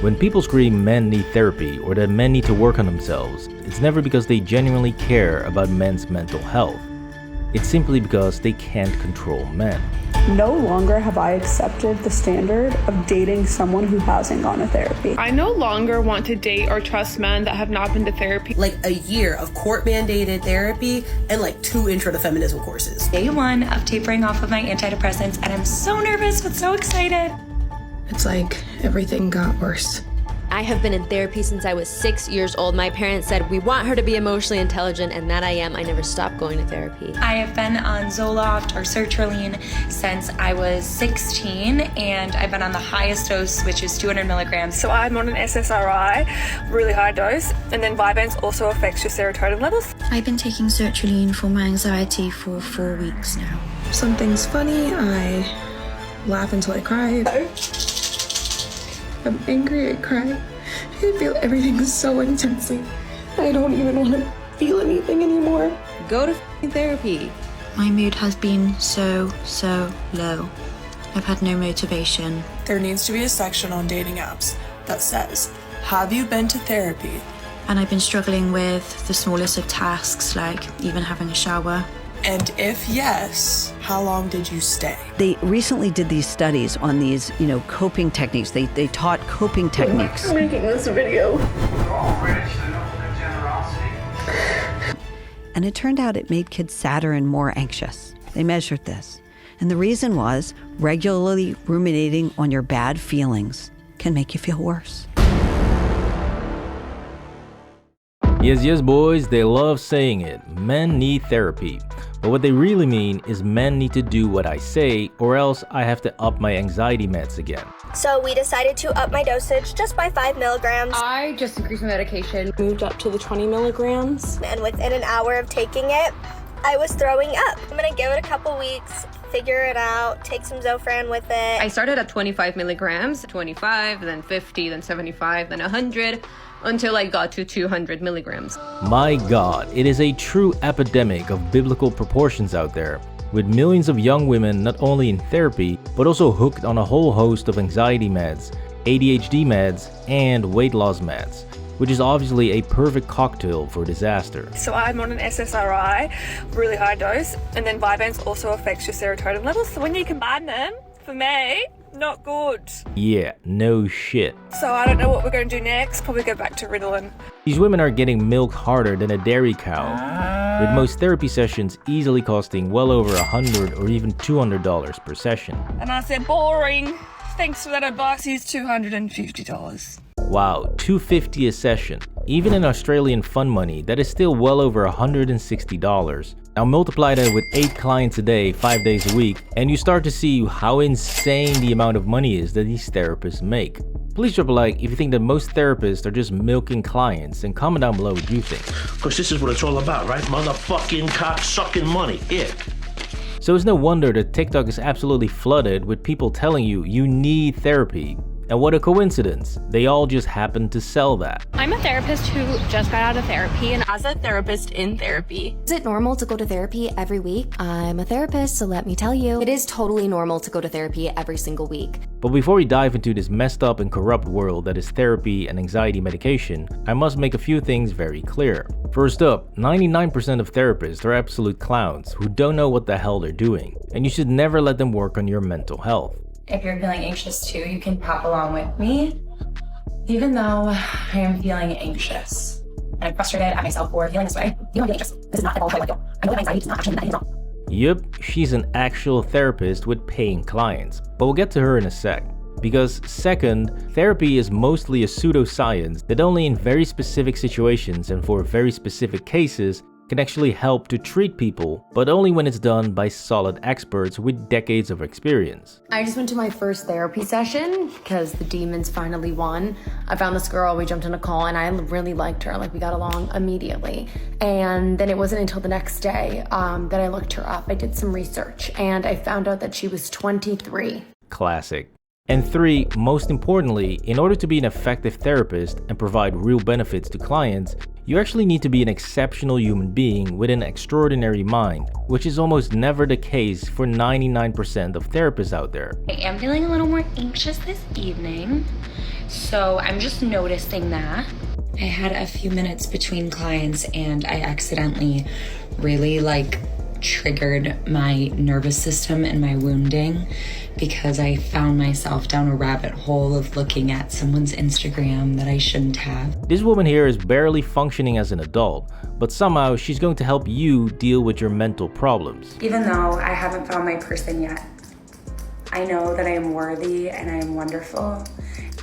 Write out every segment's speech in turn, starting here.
When people scream men need therapy or that men need to work on themselves, it's never because they genuinely care about men's mental health. It's simply because they can't control men. No longer have I accepted the standard of dating someone who hasn't gone to therapy. I no longer want to date or trust men that have not been to therapy. Like a year of court-mandated therapy and like 2 intro to feminism courses. Day 1 of tapering off of my antidepressants, and I'm so nervous but so excited. It's like everything got worse. I have been in therapy since I was 6 years old. My parents said we want her to be emotionally intelligent, and that I am. I never stopped going to therapy. I have been on Zoloft or sertraline since I was 16, and I've been on the highest dose, which is 200 milligrams. So I'm on an SSRI, really high dose, and then Vyvanse also affects your serotonin levels. I've been taking sertraline for my anxiety for 4 weeks now. Something's funny, I laugh until I cry. I'm angry, I cry. I feel everything so intensely. I don't even want to feel anything anymore. Go to therapy. My mood has been so low. I've had no motivation. There needs to be a section on dating apps that says, have you been to therapy? And I've been struggling with the smallest of tasks, like even having a shower. And if yes, how long did you stay? They recently did these studies on these, coping techniques. They taught coping techniques. I'm making this video. And it turned out it made kids sadder and more anxious. They measured this. And the reason was regularly ruminating on your bad feelings can make you feel worse. Yes, boys, they love saying it. Men need therapy. But what they really mean is men need to do what I say, or else I have to up my anxiety meds again. So we decided to up my dosage just by 5 milligrams. I just increased my medication, moved up to the 20 milligrams. And within an hour of taking it, I was throwing up. I'm gonna give it a couple weeks, figure it out, take some Zofran with it. I started at 25 milligrams, 25, then 50, then 75, then 100, until I got to 200 milligrams. My God, it is a true epidemic of biblical proportions out there, with millions of young women not only in therapy, but also hooked on a whole host of anxiety meds, ADHD meds, and weight loss meds, which is obviously a perfect cocktail for disaster. So I'm on an SSRI, really high dose, and then Vyvanse also affects your serotonin levels. So when you combine them, for me, not good. Yeah, no shit. So I don't know what we're going to do next. Probably go back to Ritalin. These women are getting milked harder than a dairy cow, with most therapy sessions easily costing well over $100 or even $200 per session. And I said, boring. Thanks for that advice. Here's $250. Wow, $250 a session. Even in Australian fund money, that is still well over $160. Now multiply that with 8 clients a day, 5 days a week, and you start to see how insane the amount of money is that these therapists make. Please drop a like if you think that most therapists are just milking clients, and comment down below what you think. Because this is what it's all about, right? Motherfucking cock-sucking money. Yeah. So it's no wonder that TikTok is absolutely flooded with people telling you you need therapy. And what a coincidence, they all just happen to sell that. I'm a therapist who just got out of therapy, and as a therapist in therapy. Is it normal to go to therapy every week? I'm a therapist, so let me tell you, it is totally normal to go to therapy every single week. But before we dive into this messed up and corrupt world that is therapy and anxiety medication, I must make a few things very clear. First up, 99% of therapists are absolute clowns who don't know what the hell they're doing, and you should never let them work on your mental health. If you're feeling anxious too, you can pop along with me. Even though I am feeling anxious and I'm frustrated at myself for feeling this way, you don't feel anxious. This is not at all how I feel. I know that anxiety is not actually that wrong. Yep, she's an actual therapist with paying clients, but we'll get to her in a sec. Because second, therapy is mostly a pseudoscience that only in very specific situations and for very specific cases can actually help to treat people, but only when it's done by solid experts with decades of experience. I just went to my first therapy session because the demons finally won. I found this girl, we jumped on a call, and I really liked her. Like, we got along immediately. And then it wasn't until the next day that I looked her up. I did some research and I found out that she was 23. Classic. And 3, most importantly, in order to be an effective therapist and provide real benefits to clients, You actually need to be an exceptional human being with an extraordinary mind, which is almost never the case for 99% of therapists out there. I am feeling a little more anxious this evening, so I'm just noticing that. I had a few minutes between clients and I accidentally really triggered my nervous system and my wounding because I found myself down a rabbit hole of looking at someone's Instagram that I shouldn't have. This woman here is barely functioning as an adult, but somehow she's going to help you deal with your mental problems. Even though I haven't found my person yet, I know that I am worthy and I am wonderful,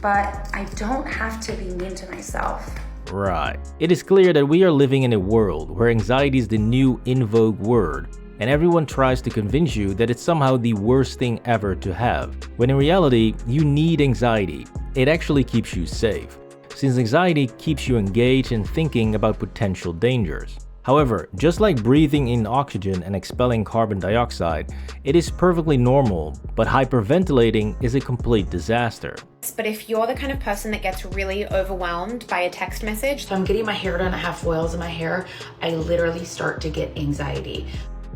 but I don't have to be mean to myself. Right. It is clear that we are living in a world where anxiety is the new in vogue word, and everyone tries to convince you that it's somehow the worst thing ever to have, when in reality, you need anxiety. It actually keeps you safe, since anxiety keeps you engaged and thinking about potential dangers. However, just like breathing in oxygen and expelling carbon dioxide, it is perfectly normal, but hyperventilating is a complete disaster. But if you're the kind of person that gets really overwhelmed by a text message, so I'm getting my hair done, I have oils in my hair, I literally start to get anxiety.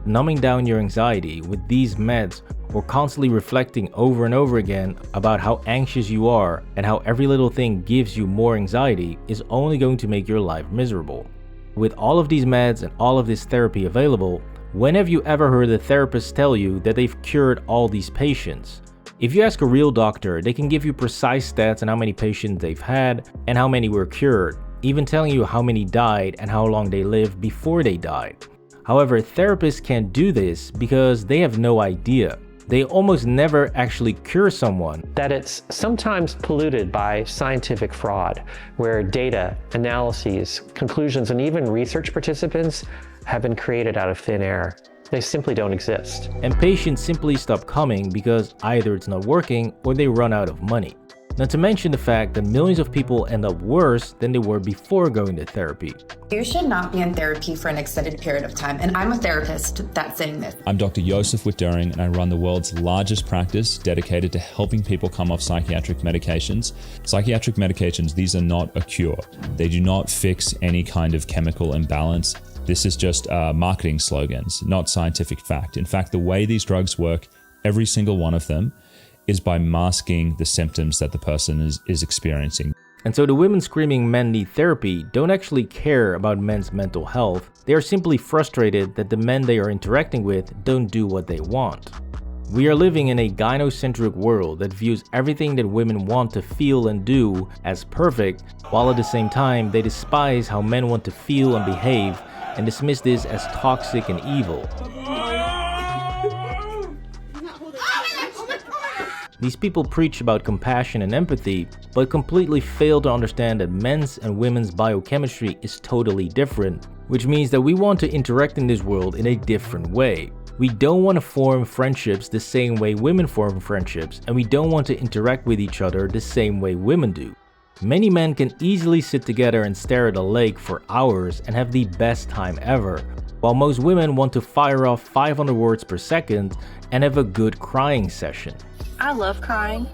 Numbing down your anxiety with these meds or constantly reflecting over and over again about how anxious you are and how every little thing gives you more anxiety is only going to make your life miserable. With all of these meds and all of this therapy available, when have you ever heard a therapist tell you that they've cured all these patients? If you ask a real doctor, they can give you precise stats on how many patients they've had and how many were cured, even telling you how many died and how long they lived before they died. However, therapists can't do this because they have no idea. They almost never actually cure someone. That it's sometimes polluted by scientific fraud, where data, analyses, conclusions, and even research participants have been created out of thin air. They simply don't exist. And patients simply stop coming because either it's not working or they run out of money. Not to mention the fact that millions of people end up worse than they were before going to therapy. You should not be in therapy for an extended period of time, and I'm a therapist that's saying this. I'm Dr. Joseph Witt-Doering, and I run the world's largest practice dedicated to helping people come off psychiatric medications. Psychiatric medications, these are not a cure. They do not fix any kind of chemical imbalance. This is just marketing slogans, not scientific fact. In fact, the way these drugs work, every single one of them, is by masking the symptoms that the person is experiencing. And so the women screaming men need therapy don't actually care about men's mental health. They are simply frustrated that the men they are interacting with don't do what they want. We are living in a gynocentric world that views everything that women want to feel and do as perfect, while at the same time they despise how men want to feel and behave and dismiss this as toxic and evil. These people preach about compassion and empathy, but completely fail to understand that men's and women's biochemistry is totally different, which means that we want to interact in this world in a different way. We don't want to form friendships the same way women form friendships, and we don't want to interact with each other the same way women do. Many men can easily sit together and stare at a lake for hours and have the best time ever, while most women want to fire off 500 words per second and have a good crying session. I love crying.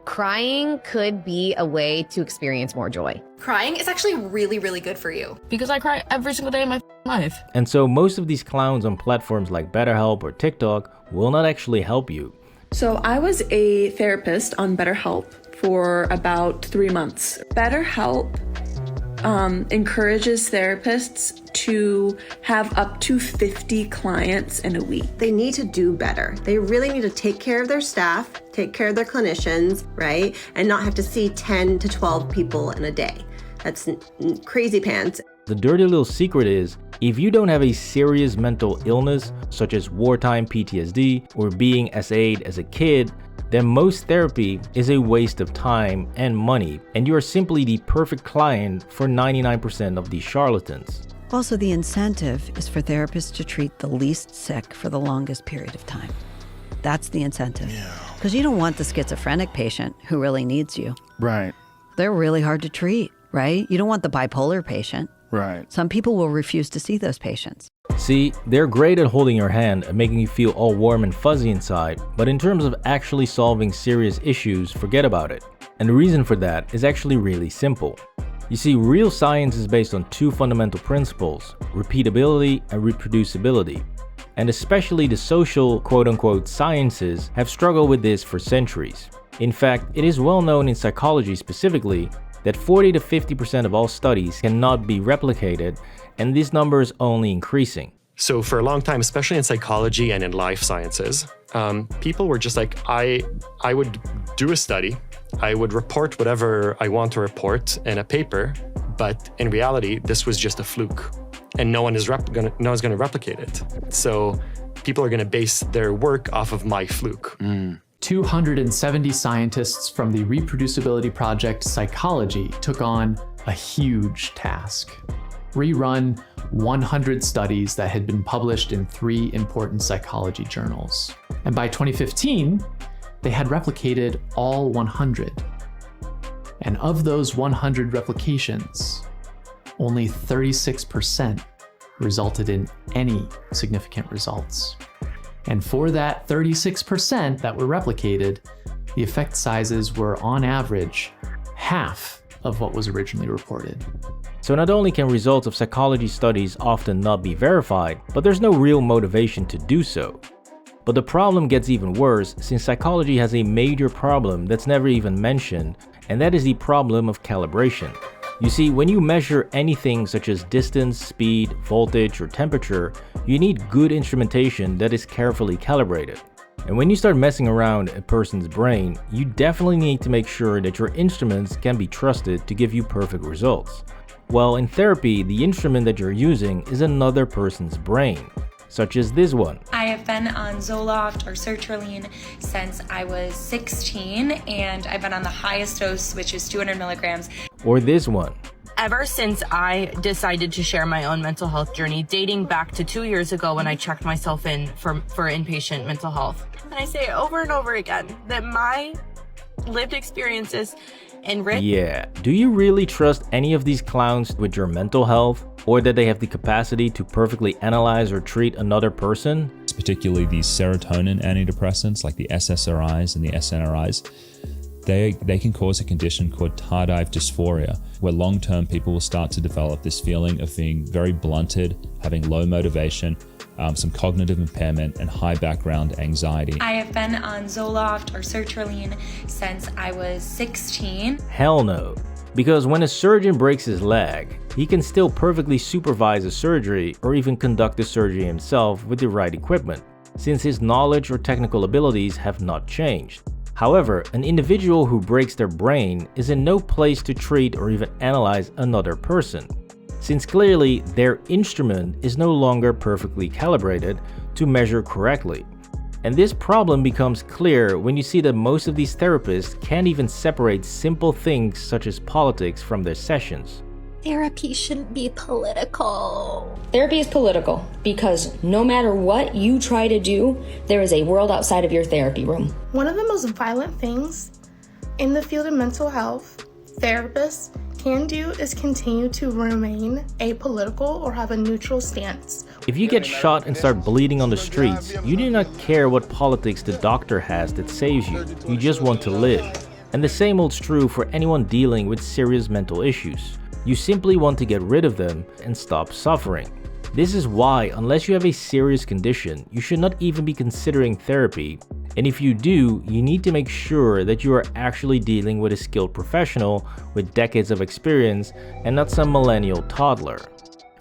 Crying could be a way to experience more joy. Crying is actually really, really good for you. Because I cry every single day of my life. And so most of these clowns on platforms like BetterHelp or TikTok will not actually help you. So I was a therapist on BetterHelp for about 3 months. BetterHelp encourages therapists to have up to 50 clients in a week. They need to do better. They really need to take care of their staff, take care of their clinicians, right? And not have to see 10 to 12 people in a day. That's crazy pants. The dirty little secret is, if you don't have a serious mental illness, such as wartime PTSD or being SA'd as a kid, then most therapy is a waste of time and money, and you are simply the perfect client for 99% of these charlatans. Also, the incentive is for therapists to treat the least sick for the longest period of time. That's the incentive. Because you don't want the schizophrenic patient who really needs you. Right. They're really hard to treat, right? You don't want the bipolar patient. Right. Some people will refuse to see those patients. See, they're great at holding your hand and making you feel all warm and fuzzy inside, but in terms of actually solving serious issues, forget about it. And the reason for that is actually really simple. You see, real science is based on two fundamental principles: repeatability and reproducibility. And especially the social quote-unquote sciences have struggled with this for centuries. In fact, it is well known in psychology specifically that 40 to 50% of all studies cannot be replicated, and this number is only increasing. So for a long time, especially in psychology and in life sciences, people were just like, I would do a study, I would report whatever I want to report in a paper, but in reality, this was just a fluke, and no one is going to replicate it. So people are going to base their work off of my fluke. 270 scientists from the reproducibility project Psychology took on a huge task: rerun 100 studies that had been published in 3 important psychology journals. And by 2015, they had replicated all 100. And of those 100 replications, only 36% resulted in any significant results. And for that 36% that were replicated, the effect sizes were on average half of what was originally reported. So not only can results of psychology studies often not be verified, but there's no real motivation to do so. But the problem gets even worse since psychology has a major problem that's never even mentioned, and that is the problem of calibration. You see, when you measure anything such as distance, speed, voltage, or temperature, you need good instrumentation that is carefully calibrated. And when you start messing around a person's brain, you definitely need to make sure that your instruments can be trusted to give you perfect results. Well, in therapy, the instrument that you're using is another person's brain, such as this one. I have been on Zoloft or sertraline since I was 16, and I've been on the highest dose, which is 200 milligrams. Or this one. Ever since I decided to share my own mental health journey, dating back to 2 years ago when I checked myself in for inpatient mental health. And I say over and over again that my lived experiences enrich. Yeah, do you really trust any of these clowns with your mental health? Or that they have the capacity to perfectly analyze or treat another person? Particularly these serotonin antidepressants like the SSRIs and the SNRIs. They can cause a condition called tardive dysphoria, where long-term people will start to develop this feeling of being very blunted, having low motivation, some cognitive impairment, and high background anxiety. I have been on Zoloft or sertraline since I was 16. Hell no. Because when a surgeon breaks his leg, he can still perfectly supervise a surgery or even conduct the surgery himself with the right equipment, since his knowledge or technical abilities have not changed. However, an individual who breaks their brain is in no place to treat or even analyze another person, since clearly their instrument is no longer perfectly calibrated to measure correctly. And this problem becomes clear when you see that most of these therapists can't even separate simple things such as politics from their sessions. Therapy shouldn't be political. Therapy is political because no matter what you try to do, there is a world outside of your therapy room. One of the most violent things in the field of mental health therapists can do is continue to remain apolitical or have a neutral stance. If you get shot and start bleeding on the streets, you do not care what politics the doctor has that saves you. You just want to live. And the same holds true for anyone dealing with serious mental issues. You simply want to get rid of them and stop suffering. This is why, unless you have a serious condition, you should not even be considering therapy. And if you do, you need to make sure that you are actually dealing with a skilled professional with decades of experience and not some millennial toddler.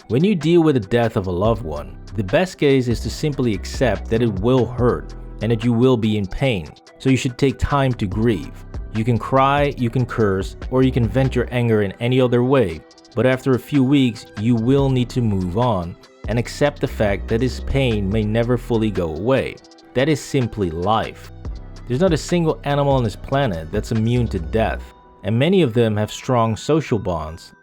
When you deal with the death of a loved one, the best case is to simply accept that it will hurt and that you will be in pain, so you should take time to grieve. You can cry, you can curse, or you can vent your anger in any other way, but after a few weeks, you will need to move on and accept the fact that this pain may never fully go away. That is simply life. There's not a single animal on this planet that's immune to death, and many of them have strong social bonds,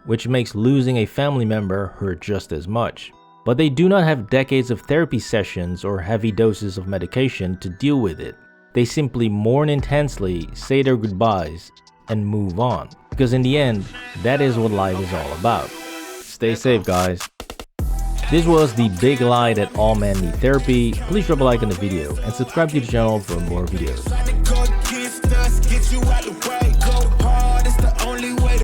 which makes losing a family member hurt just as much. But they do not have decades of therapy sessions or heavy doses of medication to deal with it. They simply mourn intensely, say their goodbyes, and move on. Because in the end, that is what life is all about. Stay safe, guys. This was the big lie that all men need therapy. Please drop a like on the video and subscribe to the channel for more videos.